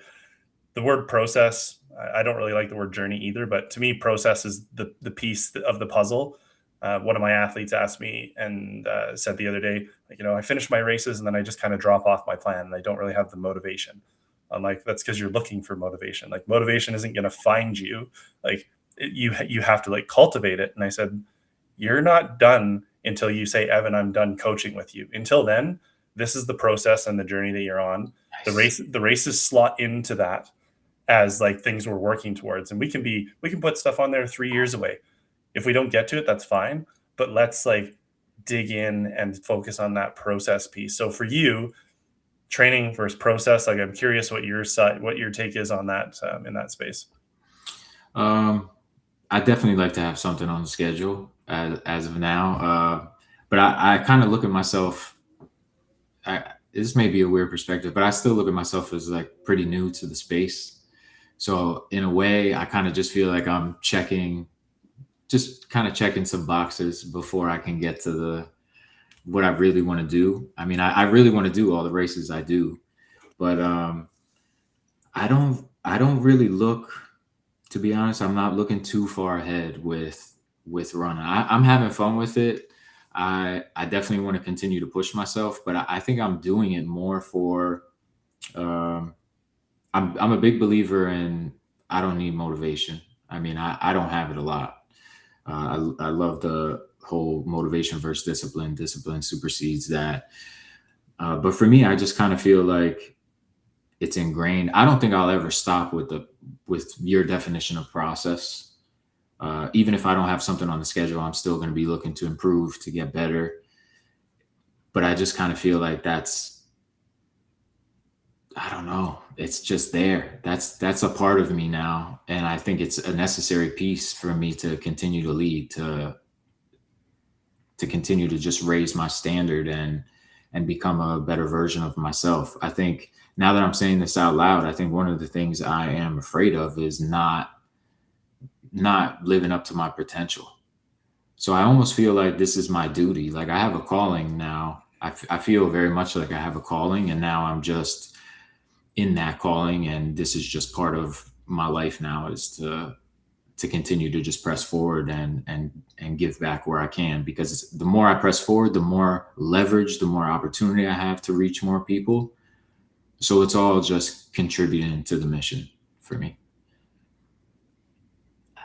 the word process. I don't really like the word journey either, but to me, process is the piece of the puzzle. One of my athletes asked me and said the other day, like, I finish my races and then I just kind of drop off my plan and I don't really have the motivation. I'm like, that's because you're looking for motivation. Like motivation isn't going to find you. Like you have to like cultivate it. And I said, you're not done until you say, Evan, I'm done coaching with you. Until then, this is the process and the journey that you're on. Nice. The races slot into that as like things we're working towards. And we can put stuff on there 3 years away. If we don't get to it, that's fine. But let's like dig in and focus on that process piece. So for you, training versus process, like I'm curious what your take is on that in that space. I definitely like to have something on the schedule as of now. But I kind of look at myself. This may be a weird perspective, but I still look at myself as like pretty new to the space. So in a way, I kind of just feel like I'm checking some boxes before I can get to what I really want to do. I mean, I really want to do all the races I do, but I don't really look, to be honest, I'm not looking too far ahead with running. I'm having fun with it. I definitely want to continue to push myself, but I think I'm doing it more for, I'm a big believer in, I don't need motivation. I mean, I don't have it a lot. I love the whole motivation versus discipline. Discipline supersedes that. But for me, I just kind of feel like it's ingrained. I don't think I'll ever stop with your definition of process. Even if I don't have something on the schedule, I'm still going to be looking to improve, to get better. But I just kind of feel like I don't know. It's just there. That's a part of me now. And I think it's a necessary piece for me to continue to lead, to continue to just raise my standard and become a better version of myself. I think now that I'm saying this out loud, I think one of the things I am afraid of is not living up to my potential. So I almost feel like this is my duty. Like I have a calling now. I feel very much like I have a calling, and now I'm just in that calling, and this is just part of my life now, is to continue to just press forward and give back where I can, because the more I press forward, the more leverage, the more opportunity I have to reach more people. So it's all just contributing to the mission for me.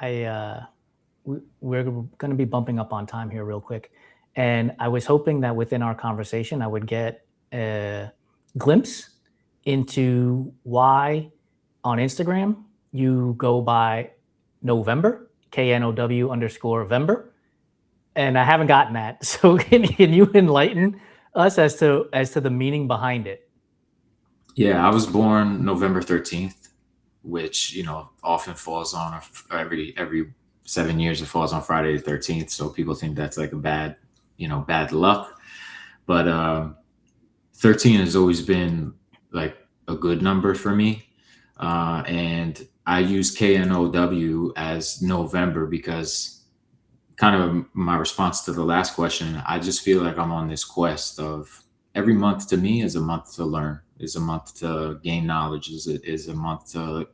We're going to be bumping up on time here real quick. And I was hoping that within our conversation, I would get a glimpse into why on Instagram you go by November, KNOW_Vember. And I haven't gotten that. So can you enlighten us as to the meaning behind it? Yeah, I was born November 13th, which, often falls on every 7 years, it falls on Friday the 13th. So people think that's like a bad luck. But 13 has always been like a good number for me. And I use KNOW as November because kind of my response to the last question, I just feel like I'm on this quest of every month to me is a month to learn, is a month to gain knowledge, is a month to,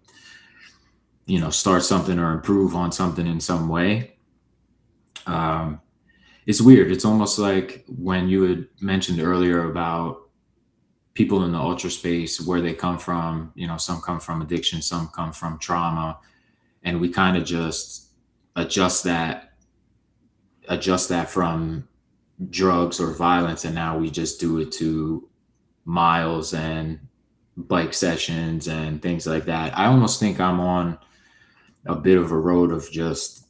start something or improve on something in some way. It's weird. It's almost like when you had mentioned earlier about people in the ultra space, where they come from, some come from addiction, some come from trauma, and we kind of just adjust that from drugs or violence, and now we just do it to miles and bike sessions and things like that. I almost think I'm on a bit of a road of just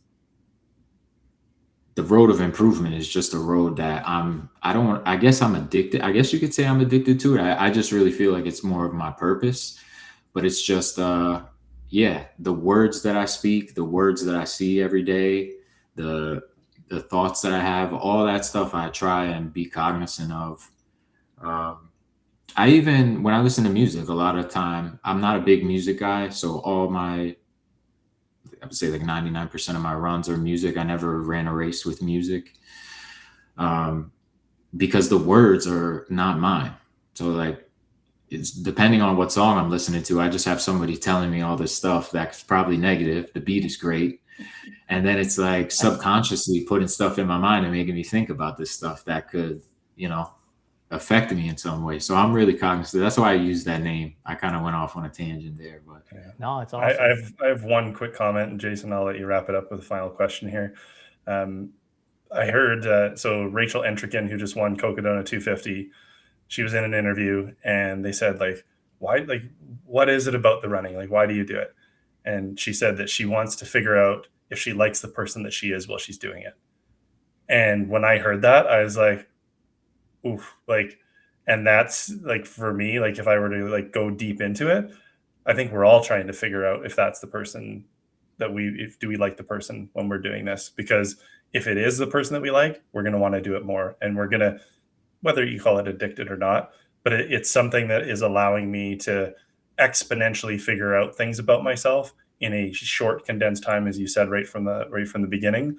the road of improvement is just a road that I guess I'm addicted. I guess you could say I'm addicted to it. I just really feel like it's more of my purpose, but it's just, the words that I speak, the words that I see every day, the thoughts that I have, all that stuff I try and be cognizant of. When I listen to music, a lot of time, I'm not a big music guy. So I would say like 99% of my runs are music. I never ran a race with music because the words are not mine. So like, it's depending on what song I'm listening to. I just have somebody telling me all this stuff that's probably negative. The beat is great. And then it's like subconsciously putting stuff in my mind and making me think about this stuff that could, affect me in some way. So I'm really cognizant. That's why I use that name. I kind of went off on a tangent there, but No, it's awesome. I have one quick comment, and Jason, I'll let you wrap it up with a final question here. I heard so Rachel Entrikin, who just won Cocodona 250, she was in an interview, and they said what is it about the running? Like, why do you do it? And she said that she wants to figure out if she likes the person that she is while she's doing it. And when I heard that, I was like, oof, and that's like, for me, like, if I were to like go deep into it, I think we're all trying to figure out if that's the person that do we like the person when we're doing this? Because if it is the person that we like, we're going to want to do it more. And we're going to, whether you call it addicted or not, but it's something that is allowing me to exponentially figure out things about myself in a short, condensed time. As you said, right from the beginning,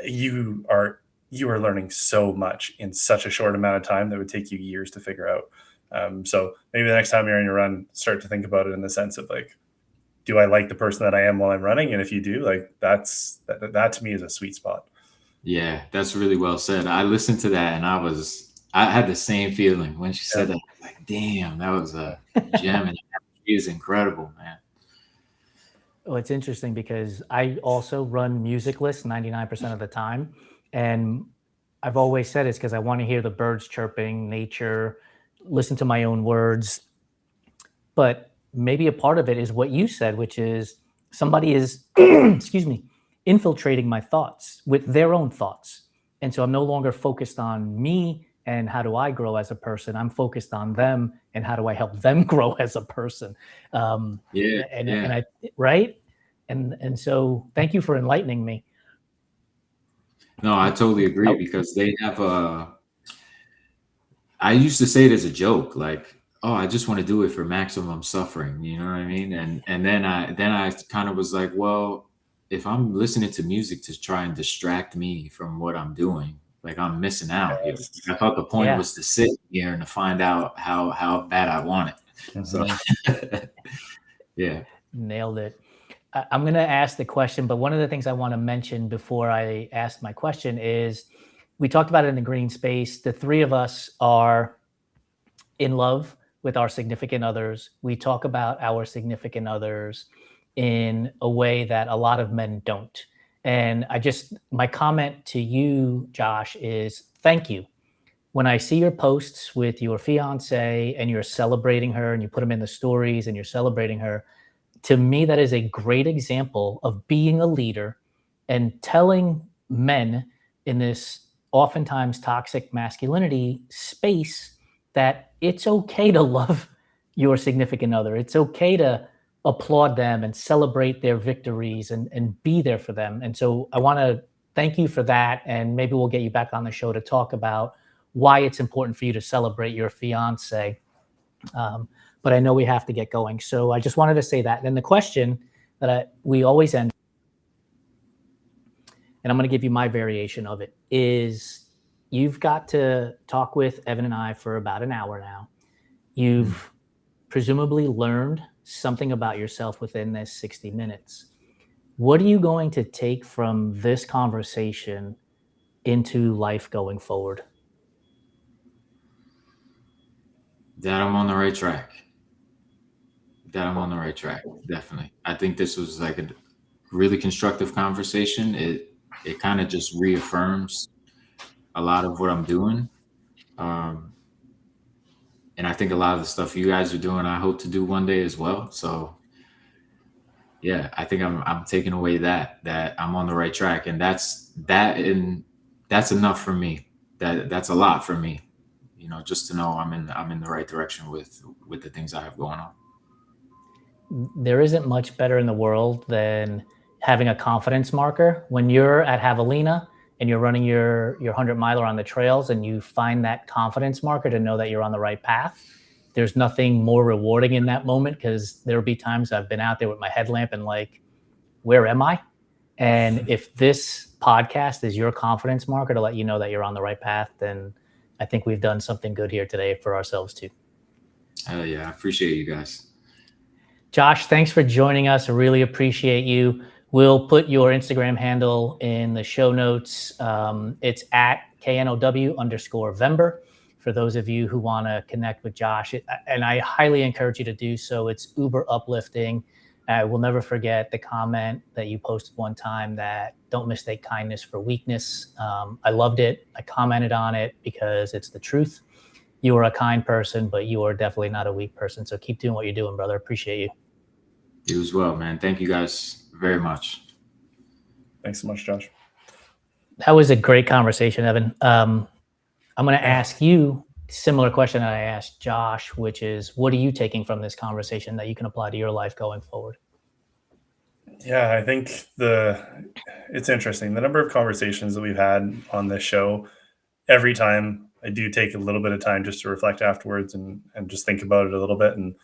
you are learning so much in such a short amount of time that would take you years to figure out. So maybe the next time you're on your run, start to think about it in the sense of like, do I like the person that I am while I'm running? And if you do, like, that to me is a sweet spot. Yeah, that's really well said. I listened to that and I had the same feeling when she said that. Like, damn, that was a gem, and she is incredible, man. Well, it's interesting because I also run musicless 99% of the time. And I've always said it's because I want to hear the birds chirping, nature, listen to my own words. But maybe a part of it is what you said, which is somebody is, excuse me, infiltrating my thoughts with their own thoughts. And so I'm no longer focused on me and how do I grow as a person. I'm focused on them and how do I help them grow as a person. Right. And so thank you for enlightening me. No, I totally agree because they have I used to say it as a joke, like, oh, I just want to do it for maximum suffering. You know what I mean? And then I kind of was like, well, if I'm listening to music to try and distract me from what I'm doing, like, I'm missing out. Yes. I thought the point was to sit here and to find out how bad I want it. Mm-hmm. So yeah. Nailed it. I'm going to ask the question, but one of the things I want to mention before I ask my question is we talked about it in the green space. The three of us are in love with our significant others. We talk about our significant others in a way that a lot of men don't. And my comment to you, Josh, is thank you. When I see your posts with your fiance and you're celebrating her and you put them in the stories and you're celebrating her, to me, that is a great example of being a leader and telling men in this oftentimes toxic masculinity space that it's okay to love your significant other. It's okay to applaud them and celebrate their victories and be there for them. And so I want to thank you for that. And maybe we'll get you back on the show to talk about why it's important for you to celebrate your fiance. But I know we have to get going. So I just wanted to say that. And then the question that we always end, and I'm going to give you my variation of it, is you've got to talk with Evan and I for about an hour now. You've presumably learned something about yourself within this 60 minutes. What are you going to take from this conversation into life going forward? That I'm on the right track. Definitely. I think this was like a really constructive conversation. It kind of just reaffirms a lot of what I'm doing. And I think a lot of the stuff you guys are doing, I hope to do one day as well. So yeah, I think I'm taking away that I'm on the right track, and that's enough for me. That's a lot for me, just to know I'm in the right direction with the things I have going on. There isn't much better in the world than having a confidence marker when you're at Javelina and you're running your 100-miler on the trails, and you find that confidence marker to know that you're on the right path. There's nothing more rewarding in that moment, because there'll be times I've been out there with my headlamp and like, where am I? And if this podcast is your confidence marker to let you know that you're on the right path, then I think we've done something good here today for ourselves too. Yeah, I appreciate you guys. Josh, thanks for joining us. I really appreciate you. We'll put your Instagram handle in the show notes. It's at KNOW_Vember for those of you who want to connect with Josh. And I highly encourage you to do so. It's uber uplifting. I will never forget the comment that you posted one time that don't mistake kindness for weakness. I loved it. I commented on it because it's the truth. You are a kind person, but you are definitely not a weak person. So keep doing what you're doing, brother. Appreciate you. You as well, man. Thank you guys very much. Thanks so much, Josh. That was a great conversation, Evan. I'm going to ask you a similar question that I asked Josh, which is, what are you taking from this conversation that you can apply to your life going forward? Yeah, I think it's interesting. The number of conversations that we've had on this show, every time I do take a little bit of time just to reflect afterwards and just think about it a little bit. And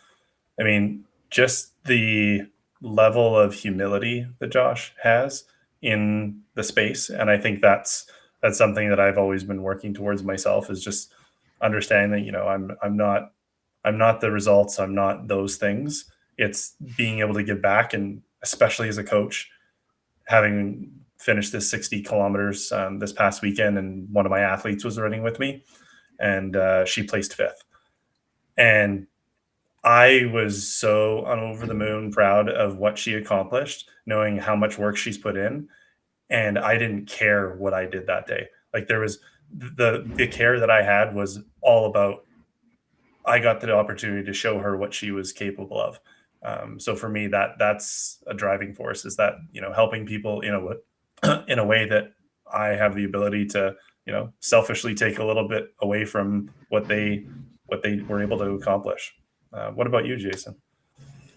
I mean, just the level of humility that Josh has in the space. And I think that's something that I've always been working towards myself, is just understanding that, I'm not the results. I'm not those things. It's being able to give back. And especially as a coach, having finished this 60 kilometers this past weekend, and one of my athletes was running with me, and she placed 5th. And I was so over the moon proud of what she accomplished, knowing how much work she's put in. And I didn't care what I did that day. Like, there was the care that I had was all about, I got the opportunity to show her what she was capable of. So for me, that's a driving force, is that, helping people in a way that I have the ability to, selfishly take a little bit away from what they were able to accomplish. What about you, Jason?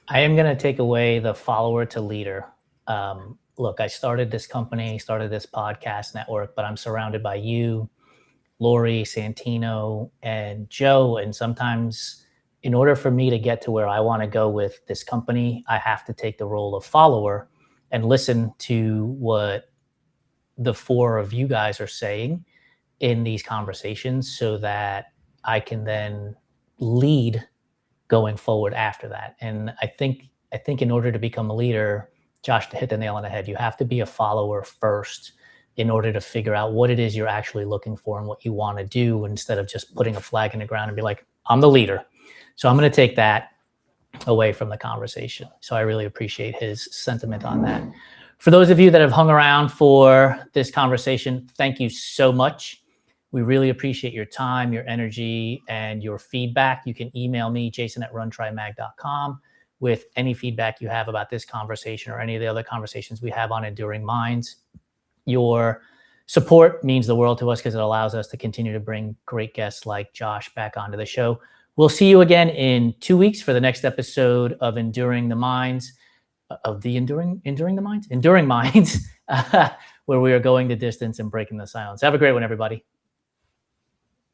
I am going to take away the follower to leader. Look, I started this company, started this podcast network, but I'm surrounded by you, Lori, Santino, and Joe. And sometimes, in order for me to get to where I want to go with this company, I have to take the role of follower and listen to what the 4 of you guys are saying in these conversations, so that I can then lead going forward after that. And I think in order to become a leader, Josh, to hit the nail on the head, you have to be a follower first in order to figure out what it is you're actually looking for and what you want to do, instead of just putting a flag in the ground and be like, I'm the leader. So I'm going to take that away from the conversation. So I really appreciate his sentiment on that. For those of you that have hung around for this conversation, thank you so much. We really appreciate your time, your energy, and your feedback. You can email me, jason@runtrimag.com, with any feedback you have about this conversation or any of the other conversations we have on Enduring Minds. Your support means the world to us, because it allows us to continue to bring great guests like Josh back onto the show. We'll see you again in 2 weeks for the next episode of Enduring Minds, where we are going the distance and breaking the silence. Have a great one, everybody.